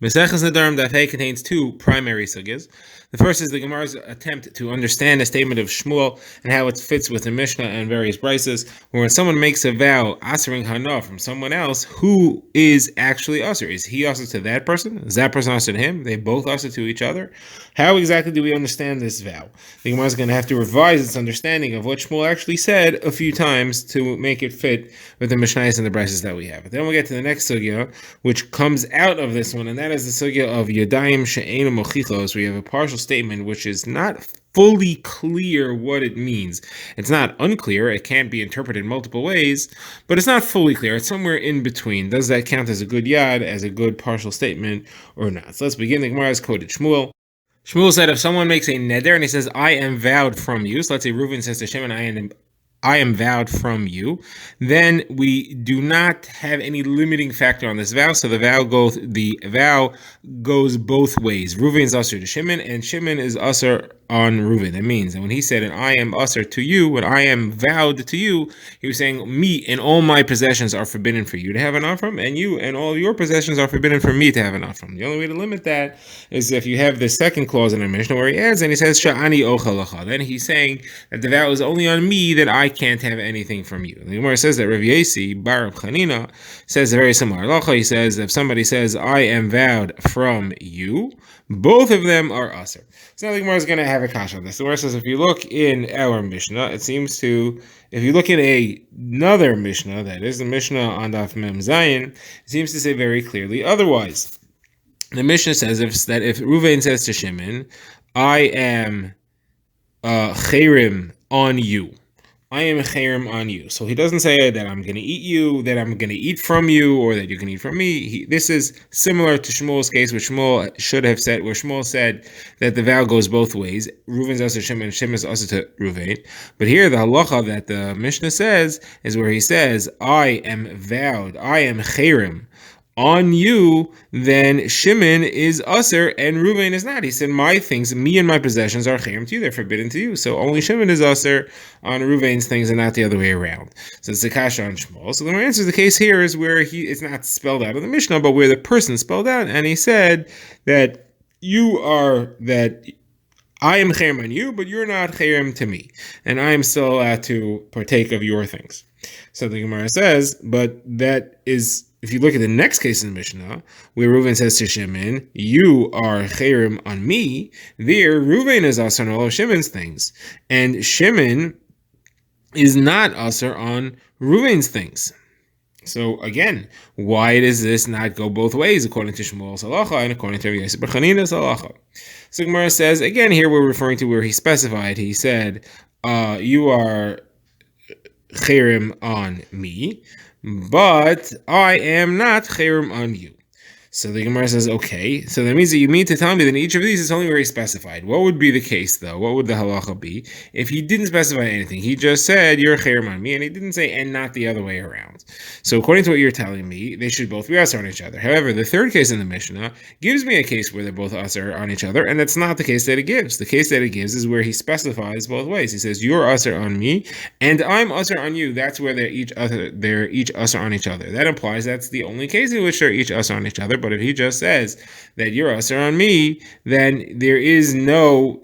Maseches Nedarim Daf Hey contains two primary sugyas. The first is the Gemara's attempt to understand the statement of Shmuel and how it fits with the Mishnah and various brises, where when someone makes a vow, asering hana from someone else, who is actually aser? Is he aser to that person? Is that person aser to him? They both aser to each other? How exactly do we understand this vow? The Gemara is going to have to revise its understanding of what Shmuel actually said a few times to make it fit with the Mishnayos and the brises that we have. But then we'll get to the next sugya, which comes out of this one, and that is the sugya of Yadayim She'einu Mochichos, where you have a partial statement which is not fully clear what it means. It's not unclear, it can't be interpreted multiple ways, but it's not fully clear. It's somewhere in between. Does that count as a good yad, as a good partial statement, or not? So let's begin. The Gemara has quoted Shmuel. Shmuel said if someone makes a neder and he says, I am vowed from you, so let's say Reuven says to Shimon, I am vowed from you, then we do not have any limiting factor on this vow, so the vow goes both ways. Reuven is usher to Shimon, and Shimon is usher on Reuven. That means that when he said, and I am usher to you, when I am vowed to you, he was saying, me and all my possessions are forbidden for you to have an from, and you and all your possessions are forbidden for me to have an from. The only way to limit that is if you have the second clause in the Mishnah where he adds, and he says, Sha'ani ochalacha. Then he's saying that the vow is only on me, that I can't have anything from you. The Gemara says that Rav Yesi bar Rav Chanina says a very similar halacha. He says if somebody says I am vowed from you, both of them are aser. So now the Gemara is going to have a kasha on this. The Gemara says if you look in our Mishnah, it seems to, if you look at another Mishnah, that is the Mishnah on Daf Mem Zayin, it seems to say very clearly otherwise. The Mishnah says if Reuven says to Shimon, I am chayrim on you. I am a chayrim on you. So he doesn't say that I'm going to eat you, that I'm going to eat from you, or that you can eat from me. This is similar to Shmuel's case, which Shmuel should have said, where Shmuel said that the vow goes both ways. Reuven's also Shimon, and Shimon is also to Reuven. But here, the halacha that the Mishnah says is where he says, I am vowed, I am chayrim on you, then Shimon is aser and Reuven is not. He said, my things, me and my possessions are chayrim to you, they're forbidden to you. So only Shimon is aser on Reuven's things and not the other way around. So it's the kasha on Shmuel. So the answer to the case here is where it's not spelled out in the Mishnah, but where the person spelled out, and he said that I am chayrim on you, but you're not chayrim to me, and I am still allowed to partake of your things. So the Gemara says, but that is, if you look at the next case in the Mishnah, where Reuven says to Shimon, you are chayrim on me, there Reuven is aser on all of Shimon's things, and Shimon is not aser on Reuven's things. So again, why does this not go both ways according to Shmuel's halacha and according to Rav Yosef bar Chanina's halacha? So Gemara says, again, here we're referring to where he specified, he said, you are chayrim on me, but I am not chayrim on you. So the Gemara says, okay, so that means that you mean to tell me that in each of these is only where he specified. What would be the case, though? What would the halacha be if he didn't specify anything? He just said, you're chayrim on me, and he didn't say, and not the other way around. So according to what you're telling me, they should both be aser on each other. However, the third case in the Mishnah gives me a case where they're both aser on each other, and that's not the case that it gives. The case that it gives is where he specifies both ways. He says, you're aser on me, and I'm aser on you. That's where they're each aser on each other. That implies that's the only case in which they're each aser on each other. But if he just says that you're aser on me, then there is no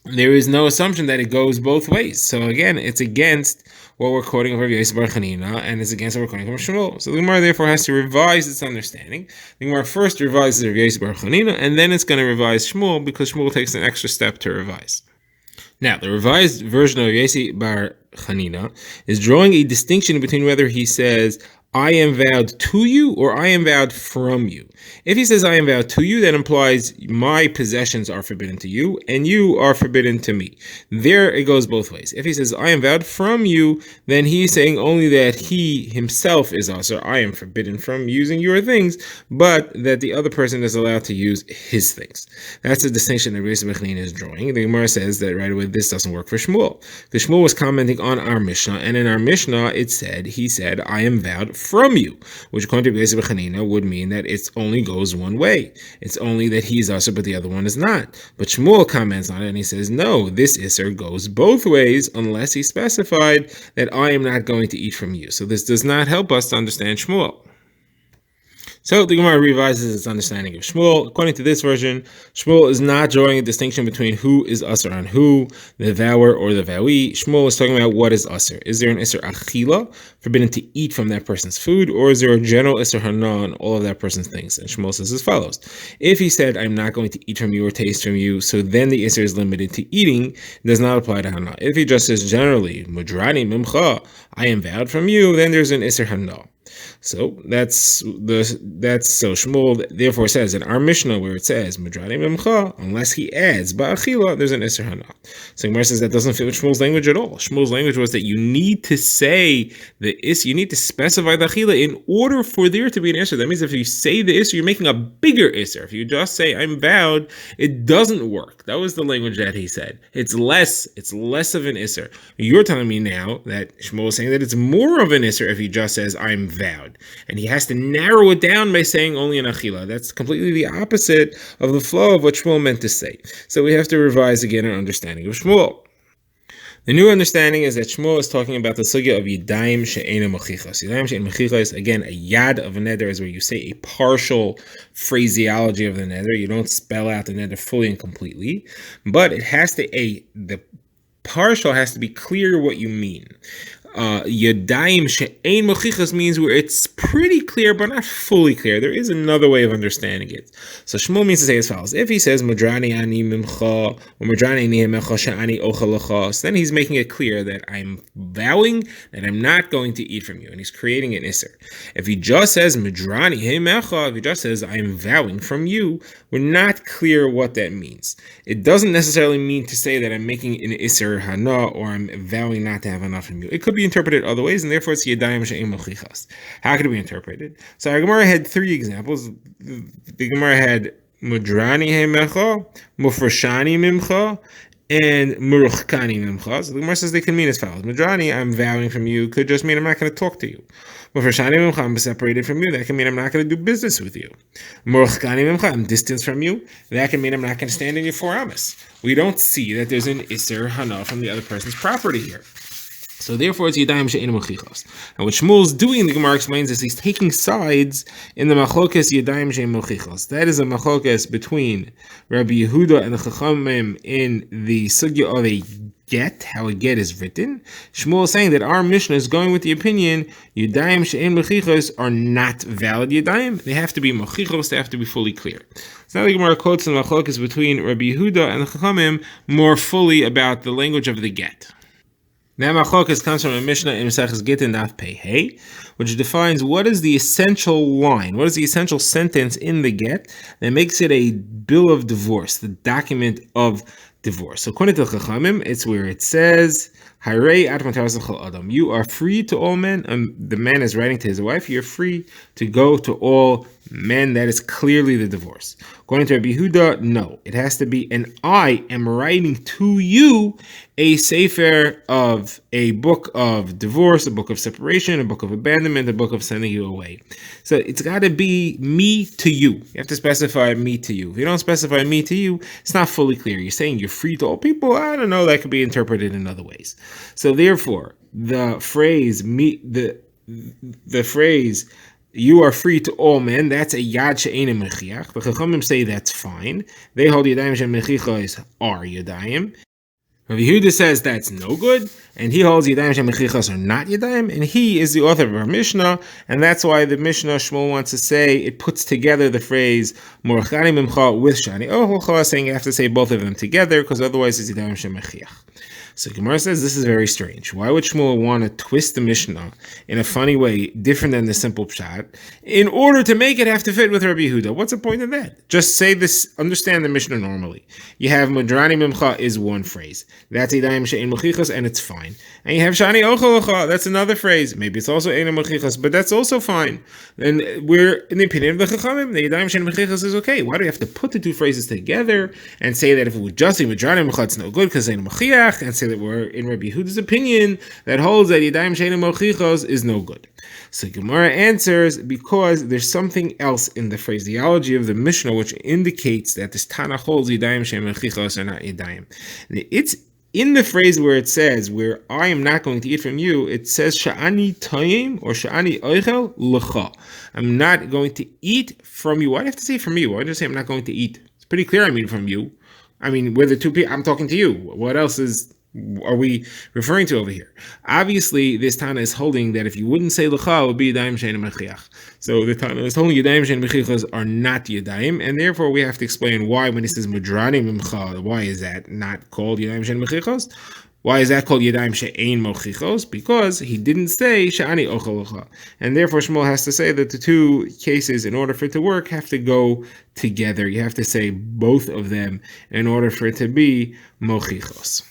assumption that it goes both ways. So again, it's against what we're quoting of Rav Yosef bar Chanina, and it's against what we're quoting from Shmuel. So the Gemara therefore has to revise its understanding. The Gemara first revises Rav Yosef bar Chanina, and then it's going to revise Shmuel, because Shmuel takes an extra step to revise. Now, the revised version of Rav Yosef bar Chanina is drawing a distinction between whether he says, I am vowed to you or I am vowed from you. If he says I am vowed to you, that implies my possessions are forbidden to you and you are forbidden to me. There it goes both ways. If he says I am vowed from you, then he's saying only that he himself is also, I am forbidden from using your things, but that the other person is allowed to use his things. That's the distinction that Rav Yosef bar Chanina is drawing. The Gemara says that right away this doesn't work for Shmuel. The Shmuel was commenting on our Mishnah, and in our Mishnah he said I am vowed from you, which according to Rav Yosef bar Chanina would mean that it's only goes one way. It's only that he's aser, but the other one is not. But Shmuel comments on it and he says, no, this iser goes both ways unless he specified that I am not going to eat from you. So this does not help us to understand Shmuel. So the Gemara revises its understanding of Shmuel. According to this version, Shmuel is not drawing a distinction between who is usher on who, the vower or the vowee. Shmuel is talking about what is usher. Is there an isser achila, forbidden to eat from that person's food, or is there a general isser hana on all of that person's things? And Shmuel says as follows: if he said, "I'm not going to eat from you or taste from you," so then the isser is limited to eating, it does not apply to hana. If he just says generally, "Mudrani mimcha," I am vowed from you, then there's an isser hana. So that's so Shmuel therefore says in our Mishnah where it says Madrani Memcha, unless he adds Ba'achila, there's an Isser Hana. So Gemara says that doesn't fit with Shmuel's language at all. Shmuel's language was that you need to say you need to specify the Achila in order for there to be an Isser. That means if you say the Isser, you're making a bigger Isser. If you just say I'm vowed, it doesn't work. That was the language that he said. It's less of an Isser. You're telling me now that Shmuel is saying that it's more of an Isser if he just says I'm vowed. And he has to narrow it down by saying only an achila. That's completely the opposite of the flow of what Shmuel meant to say. So we have to revise again our understanding of Shmuel. The new understanding is that Shmuel is talking about the sugya of yadayim she'ena mochichas. Yadayim she'ena mochichas, again, a yad of a neder is where you say a partial phraseology of the neder. You don't spell out the neder fully and completely, but it has to the partial has to be clear what you mean. Yadayim she'ein mochichas means where it's pretty clear but not fully clear. There is another way of understanding it. So Shmuel means to say as follows: if he says Madrani ani mimcha or Madrani ani mecha she'ani ochel lecha, so then he's making it clear that I'm vowing that I'm not going to eat from you, and he's creating an isser. If he just says Madrani he mecha, if he just says I'm vowing from you, we're not clear what that means. It doesn't necessarily mean to say that I'm making an isser hana or I'm vowing not to have enough from you. It could be interpreted other ways, and therefore it's yadayim she'ein mochichas. How could it be interpreted? So our Gemara had three examples. The Gemara had mudrani hemecha, mufrashani mimcha, and muruchkani mimcha. So the Gemara says they can mean as follows: Mudrani, I'm vowing from you, could just mean I'm not going to talk to you. Mufrashani mimcha, I'm separated from you. That can mean I'm not going to do business with you. Muruchkani mimcha, I'm distanced from you. That can mean I'm not going to stand in your four amas. We don't see that there's an isser hana from the other person's property here. So therefore, it's yadayim she'ein mochichas. And what Shmuel's doing, the Gemara explains, is he's taking sides in the machlokas yadayim she'ein mochichas. That is a machlokas between Rabbi Yehuda and the Chachamim in the sugya of a get, how a get is written. Shmuel is saying that our Mishnah is going with the opinion yadayim she'ein mochichas are not valid yadayim. They have to be mochichos. They have to be fully clear. So now the Gemara quotes the machlokas between Rabbi Yehuda and the Chachamim more fully about the language of the get. Now, Machlokas comes from a Mishnah in Maseches Gittin Daf Pei Hey, which defines what is the essential line, what is the essential sentence in the get that makes it a bill of divorce, the document of divorce. So, according to Chachamim, it's where it says, "Harei ad mataras l'chol adam." You are free to all men. The man is writing to his wife. You're free to go to all men. That is clearly the divorce. According to Rabbi Yehuda, no. It has to be an I am writing to you a sefer of a book of divorce, a book of separation, a book of abandonment, a book of sending you away. So it's got to be me to you. You have to specify me to you. If you don't specify me to you, it's not fully clear. You're saying you're free to all people. I don't know. That could be interpreted in other ways. So therefore, the phrase me, the phrase you are free to all men, that's a yad she'ein mechiach. The Chachamim say that's fine. They hold yadayim she'ein mechichas are yadayim. Rabbi Yehuda says that's no good, and he holds yadayim she'ein mechichas are not yadayim, and he is the author of our Mishnah, and that's why the Mishnah Shmuel wants to say it puts together the phrase moruchani mimcha with shani ochel, saying you have to say both of them together, because otherwise it's yadayim she'ein mechiach. So Gemara says this is very strange. Why would Shmuel want to twist the Mishnah in a funny way, different than the simple pshat, in order to make it have to fit with Rabbi Yehuda? What's the point of that? Just say this, understand the Mishnah normally. You have Madrani Mimcha is one phrase. That's Yadayim she'ein mochichas, and it's fine. And you have Shani ochel lecha, that's another phrase. Maybe it's also Ein mochichas, but that's also fine. And we're in the opinion of the Chachamim, the Yadayim she'ein mochichas is okay. Why do we have to put the two phrases together and say that if it would just be Madrani Mimcha, it's no good because Ein mochiach, and say that we're in Rabbi Yehuda's opinion that holds that Yadayim she'ein mochichas is no good? So Gemara answers because there's something else in the phraseology of the Mishnah which indicates that this Tana holds Yadayim she'ein mochichas are not Yadayim. in the phrase where it says, where I am not going to eat from you, it says, Sha'ani toyim or Sha'ani oichel l'cha. I'm not going to eat from you. Why do I have to say from you? Why do I say I'm not going to eat? It's pretty clear I mean from you. I mean, we're the two people. I'm talking to you. What else are we referring to over here? Obviously, this Tana is holding that if you wouldn't say l'cha, it would be yadayim she'ein mechiach. So the Tana is holding yadayim she'ein mechichas are not yadayim, and therefore we have to explain why when it says mudranim imcha, why is that not called yadayim she'ein mechichas? Why is that called yadayim she'ein mochichos? Because he didn't say she'ani ochel l'cha, and therefore Shmuel has to say that the two cases, in order for it to work, have to go together. You have to say both of them in order for it to be mochichos.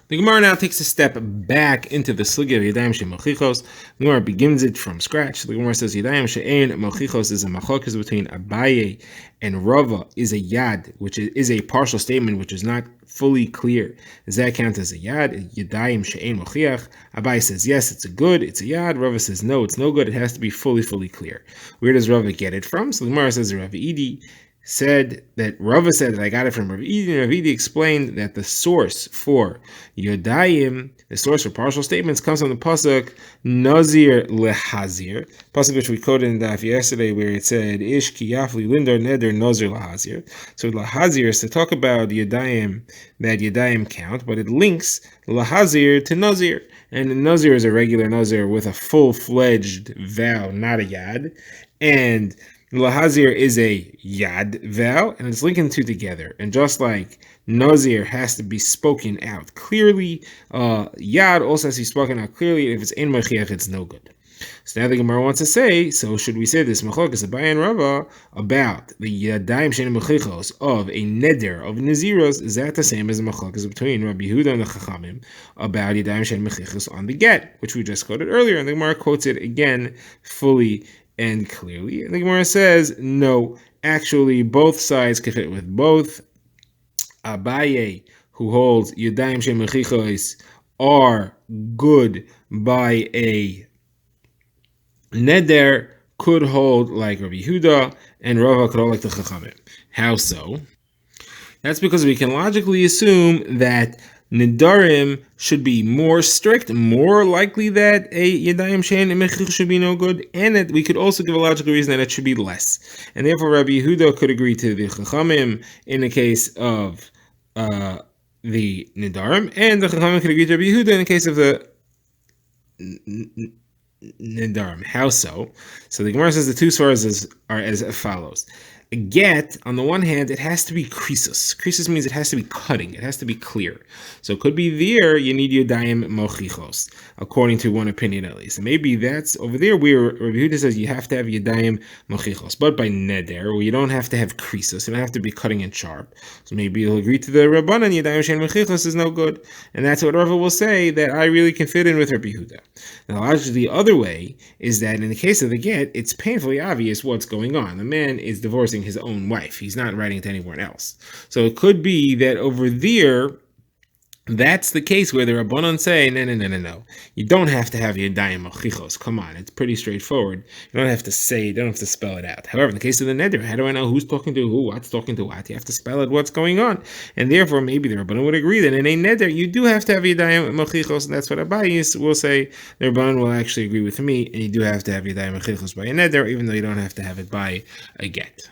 The Gemara now takes a step back into the sugya of Yadayim she'mochichos. The Gemara begins it from scratch. The Gemara says Yadayim she'ein mochichos is a machlokas between Abaye and Rava, is a yad, which is a partial statement which is not fully clear. Does that count as a yad? Yadayim she'ein mochiach. Abaye says yes, it's a good, it's a yad. Rava says no, it's no good. It has to be fully clear. Where does Rava get it from? So the Gemara says Rav Idi said that Rava said that I got it from Rav Idi, and Rav Idi explained that the source for Yodayim, the source for partial statements, comes from the pasuk Nazir lehazir, pasuk which we quoted in the daf yesterday, where it said Ish ki yafli lindar neder Nazir lehazir. So lehazir is to talk about Yodayim, that Yodayim count, but it links lehazir to Nazir, and Nazir is a regular Nazir with a full-fledged vow, not a yad, and Lahazir is a yad vow, and it's linking the two together. And just like Nazir has to be spoken out clearly, yad also has to be spoken out clearly. If it's ein machiach, it's no good. So now the Gemara wants to say, so should we say this machlokas Abaye and Rava about the yadayim she'ein mechichos of a neder of naziros? Is that the same as the machlokas between Rabbi Yehuda and the Chachamim about yadayim she'ein mechichos on the get, which we just quoted earlier? And the Gemara quotes it again fully and clearly. And the Gemara says, no, actually both sides can fit with both. Abaye, who holds Yadayim she'ein mechichos are good by a neder, could hold like Rabbi Yehuda, and Rava could hold like the Chachamim. How so? That's because we can logically assume that Nidarim should be more strict, more likely that a Yadayim she'ein mechichos should be no good, and that we could also give a logical reason that it should be less. And therefore Rabbi Yehuda could agree to the Chachamim in the case of the Nidarim, and the Chachamim could agree to Rabbi Yehuda in the case of the Nidarim. How so? So the Gemara says the two sources are as follows. A get, on the one hand, it has to be krisus. Krisus means it has to be cutting. It has to be clear. So it could be there, you need yadayim mochichos, according to one opinion at least. And maybe that's over there where Rabbi Yehuda says you have to have yadayim mochichos. But by neder, where you don't have to have krisus, you don't have to be cutting and sharp. So maybe you'll agree to the Rabbanan, yadayim she'ein mochichos is no good. And that's what Rava will say, that I really can fit in with Rabbi Yehuda. Now, logically, the other way is that in the case of the get, it's painfully obvious what's going on. The man is divorcing his own wife. He's not writing to anyone else. So it could be that over there, that's the case where the Rabbanan say, no. You don't have to have Yadayim Mochichos. Come on, it's pretty straightforward. You don't have to say, you don't have to spell it out. However, in the case of the neder, how do I know who's talking to who, what's talking to what? You have to spell out what's going on. And therefore, maybe the Rabbanan would agree that in a neder, you do have to have Yadayim Mochichos, and that's what Abaye will say. The Rabbanan will actually agree with me, and you do have to have Yadayim Mochichos by a neder, even though you don't have to have it by a get.